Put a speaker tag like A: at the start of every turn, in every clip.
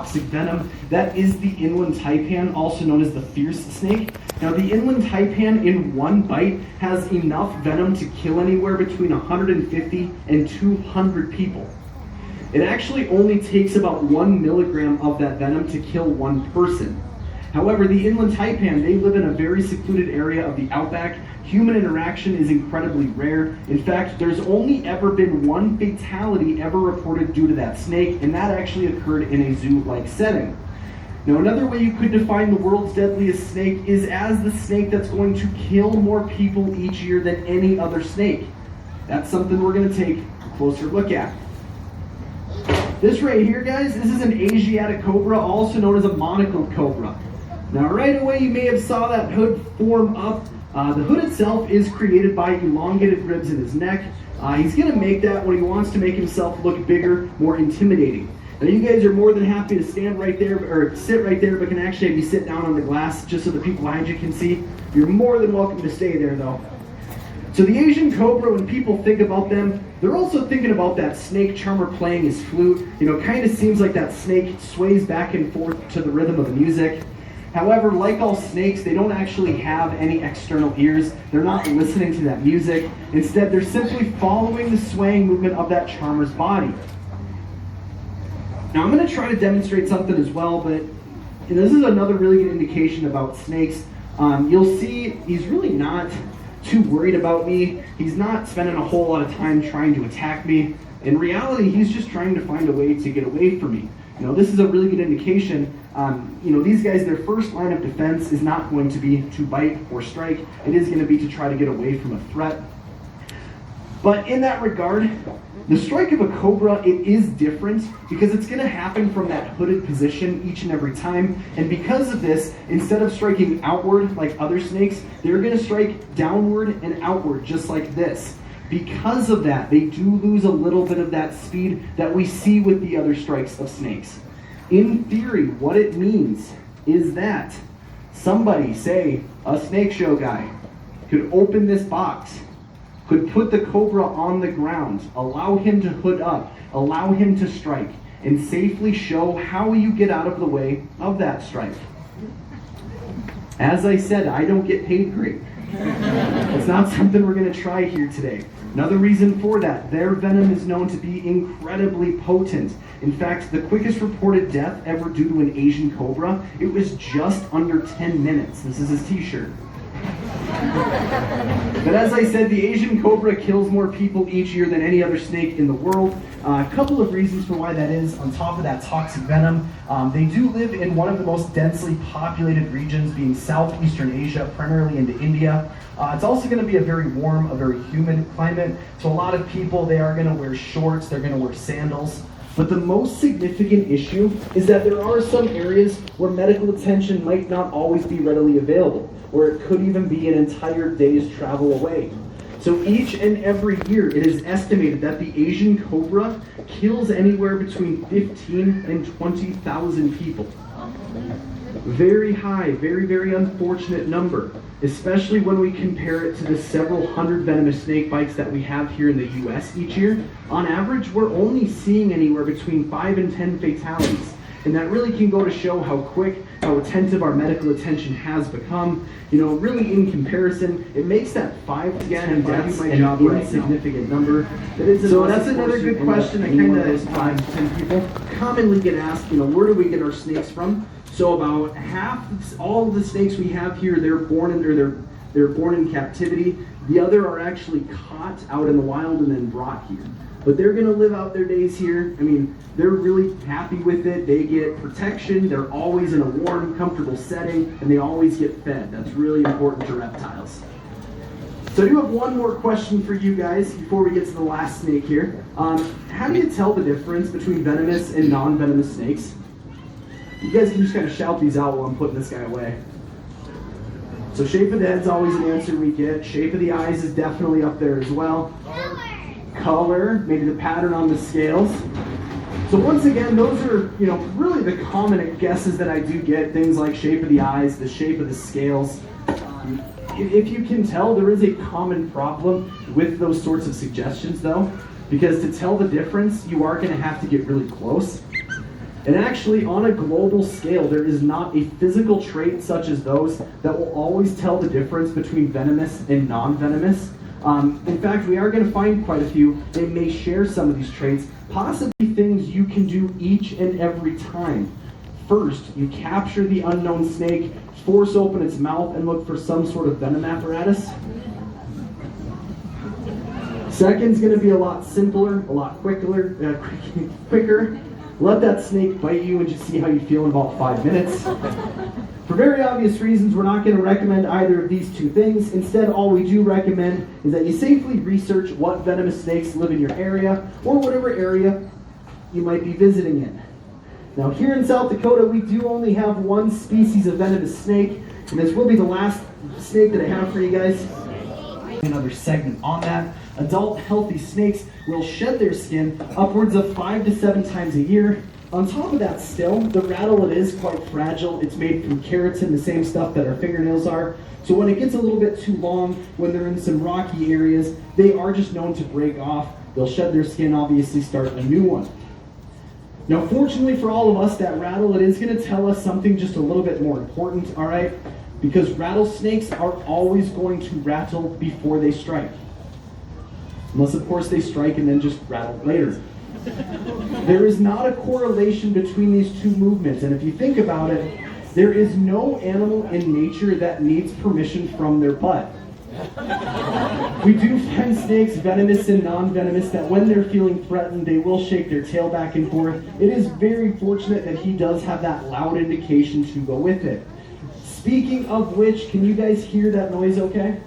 A: toxic venom. That is the inland taipan, also known as the fierce snake. Now, the inland taipan in one bite has enough venom to kill anywhere between 150 and 200 people. It actually only takes about 1 milligram of that venom to kill one person. However, the inland taipan, they live in a very secluded area of the outback. Human interaction is incredibly rare. In fact, there's only ever been one fatality ever reported due to that snake, and that actually occurred in a zoo-like setting. Now, another way you could define the world's deadliest snake is as the snake that's going to kill more people each year than any other snake. That's something we're going to take a closer look at. This right here, guys, this is an Asiatic cobra, also known as a monocled cobra. Now right away you may have saw that hood form up. The hood itself is created by elongated ribs in his neck. He's going to make that when he wants to make himself look bigger, more intimidating. Now you guys are more than happy to stand right there, or sit right there, but can actually have you sit down on the glass just so the people behind you can see. You're more than welcome to stay there though. So the Asian cobra, when people think about them, they're also thinking about that snake charmer playing his flute. Kind of seems like that snake sways back and forth to the rhythm of the music. However, like all snakes, they don't actually have any external ears. They're not listening to that music. Instead, they're simply following the swaying movement of that charmer's body. Now, I'm going to try to demonstrate something as well, but this is another really good indication about snakes. You'll see he's really not too worried about me. He's not spending a whole lot of time trying to attack me. In reality, he's just trying to find a way to get away from me. This is a really good indication. These guys, their first line of defense is not going to be to bite or strike. It is going to be to try to get away from a threat. But in that regard, the strike of a cobra, it is different because it's going to happen from that hooded position each and every time. And because of this, instead of striking outward like other snakes, they're going to strike downward and outward just like this. Because of that, they do lose a little bit of that speed that we see with the other strikes of snakes. In theory, what it means is that somebody, say a snake show guy, could open this box, could put the cobra on the ground, allow him to hood up, allow him to strike, and safely show how you get out of the way of that strike. As I said, I don't get paid great. It's not something we're going to try here today. Another reason for that, their venom is known to be incredibly potent. In fact, the quickest reported death ever due to an Asian cobra, it was just under 10 minutes. This is his t-shirt. But as I said, the Asian cobra kills more people each year than any other snake in the world. A couple of reasons for why that is, on top of that toxic venom. They do live in one of the most densely populated regions, being southeastern Asia, primarily into India. It's also going to be a very warm, a very humid climate. So a lot of people, they are going to wear shorts, they're going to wear sandals. But the most significant issue is that there are some areas where medical attention might not always be readily available, or it could even be an entire day's travel away. So each and every year, it is estimated that the Asian cobra kills anywhere between 15 and 20,000 people. Very high, very, very unfortunate number, especially when we compare it to the several hundred venomous snake bites that we have here in the U.S. each year. On average, we're only seeing anywhere between 5 and 10 fatalities. And that really can go to show how quick, how attentive our medical attention has become. Really in comparison, it makes that 5 to 10 deaths an insignificant number. So that's another good question that kind of 5 to 10 people commonly get asked, where do we get our snakes from? So about half, all of the snakes we have here, they're born in captivity. The other are actually caught out in the wild and then brought here. But they're going to live out their days here. They're really happy with it. They get protection. They're always in a warm, comfortable setting, and they always get fed. That's really important to reptiles. So I do have one more question for you guys before we get to the last snake here. How do you tell the difference between venomous and non-venomous snakes? You guys can just kind of shout these out while I'm putting this guy away. So shape of the head's always an answer we get. Shape of the eyes is definitely up there as well. Color, maybe the pattern on the scales. So once again, those are, really the common guesses that I do get. Things like shape of the eyes, the shape of the scales. If you can tell, there is a common problem with those sorts of suggestions though, because to tell the difference, you are going to have to get really close. And actually, on a global scale, there is not a physical trait such as those that will always tell the difference between venomous and non-venomous. In fact, we are going to find quite a few. They may share some of these traits, possibly things you can do each and every time. First, you capture the unknown snake, force open its mouth, and look for some sort of venom apparatus. Second's going to be a lot simpler, a lot quicker. Let that snake bite you and just see how you feel in about 5 minutes. For very obvious reasons, we're not going to recommend either of these two things. Instead, all we do recommend is that you safely research what venomous snakes live in your area or whatever area you might be visiting in. Now here in South Dakota, we do only have one species of venomous snake, and this will be the last snake that I have for you guys. Another segment on that. Adult healthy snakes will shed their skin upwards of 5 to 7 times a year. On top of that still, the rattle, it is quite fragile. It's made from keratin, the same stuff that our fingernails are. So when it gets a little bit too long, when they're in some rocky areas, they are just known to break off. They'll shed their skin, obviously start a new one. Now fortunately for all of us, that rattle, it is going to tell us something just a little bit more important, all right? Because rattlesnakes are always going to rattle before they strike. Unless of course they strike and then just rattle later. There is not a correlation between these two movements, and if you think about it, there is no animal in nature that needs permission from their butt. We do find snakes, venomous and non-venomous, that when they're feeling threatened, they will shake their tail back and forth. It is very fortunate that he does have that loud indication to go with it. Speaking of which, can you guys hear that noise okay?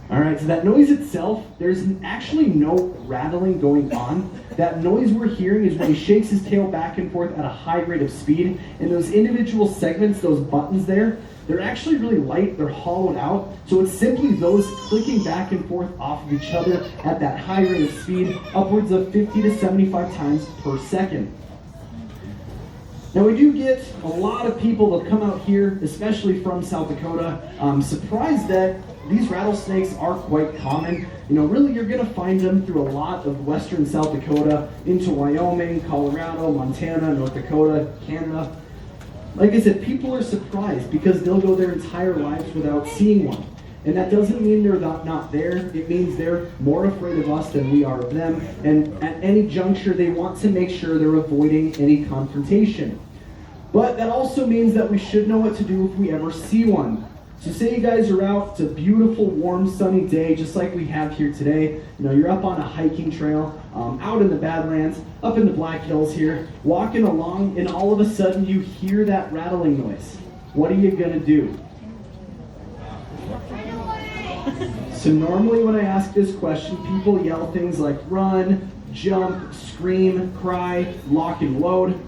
A: Alright, so that noise itself, there's actually no rattling going on. That noise we're hearing is when he shakes his tail back and forth at a high rate of speed, and those individual segments, those buttons there, they're actually really light, they're hollowed out, so it's simply those clicking back and forth off of each other at that high rate of speed, upwards of 50 to 75 times per second. Now we do get a lot of people that come out here, especially from South Dakota, surprised that these rattlesnakes are quite common. You know, really you're going to find them through a lot of western South Dakota, into Wyoming, Colorado, Montana, North Dakota, Canada. Like I said, people are surprised because they'll go their entire lives without seeing one. And that doesn't mean they're not there. It means they're more afraid of us than we are of them. And at any juncture, they want to make sure they're avoiding any confrontation. But that also means that we should know what to do if we ever see one. So say you guys are out, it's a beautiful, warm, sunny day, just like we have here today. You know, you're up on a hiking trail, out in the Badlands, up in the Black Hills here, walking along, and all of a sudden you hear that rattling noise. What are you gonna do? So normally when I ask this question, people yell things like run, jump, scream, cry, lock and load.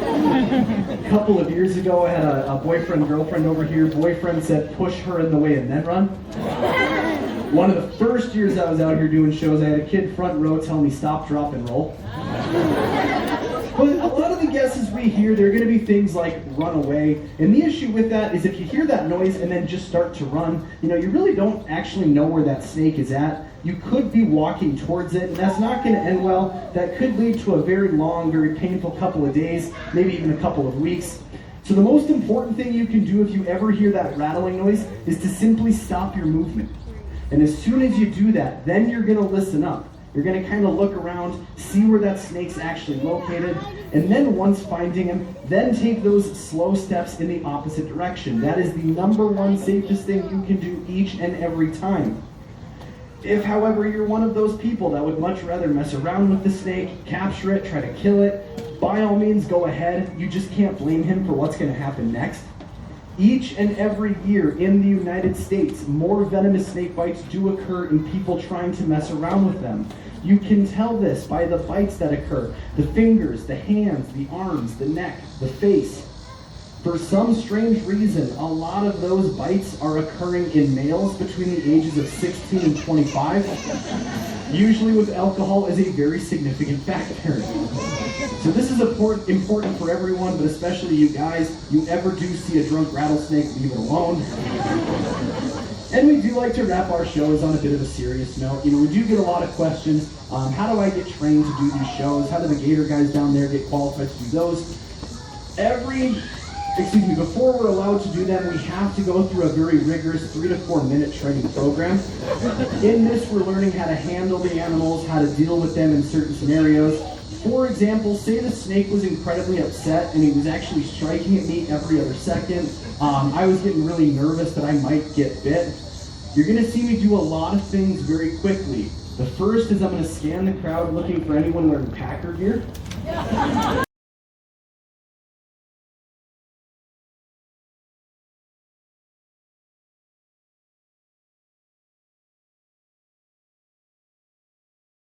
A: A couple of years ago, I had a boyfriend-girlfriend over here. Boyfriend said, push her in the way and then run. One of the first years I was out here doing shows, I had a kid front row tell me, stop, drop, and roll. But a lot of the guesses we hear, they're going to be things like run away. And the issue with that is if you hear that noise and then just start to run, you know, you really don't actually know where that snake is at. You could be walking towards it, and that's not going to end well. That could lead to a very long, very painful couple of days, maybe even a couple of weeks. So the most important thing you can do if you ever hear that rattling noise is to simply stop your movement. And as soon as you do that, then you're going to listen up. You're going to kind of look around, see where that snake's actually located, and then once finding him, then take those slow steps in the opposite direction. That is the number one safest thing you can do each and every time. If, however, you're one of those people that would much rather mess around with the snake, capture it, try to kill it, by all means go ahead. You just can't blame him for what's going to happen next. Each and every year in the United States, more venomous snake bites do occur in people trying to mess around with them. You can tell this by the bites that occur. The fingers, the hands, the arms, the neck, the face. For some strange reason, a lot of those bites are occurring in males between the ages of 16 and 25. Usually with alcohol is a very significant factor. So this is important for everyone, but especially you guys. You ever do see a drunk rattlesnake, leave it alone. And we do like to wrap our shows on a bit of a serious note. You know, we do get a lot of questions. How do I get trained to do these shows? How do the Gator guys down there get qualified to do those? Before we're allowed to do them, we have to go through a very rigorous 3 to 4 minute training program. In this, we're learning how to handle the animals, how to deal with them in certain scenarios. For example, say the snake was incredibly upset and he was actually striking at me every other second. I was getting really nervous that I might get bit. You're going to see me do a lot of things very quickly. The first is I'm going to scan the crowd looking for anyone wearing Packer gear.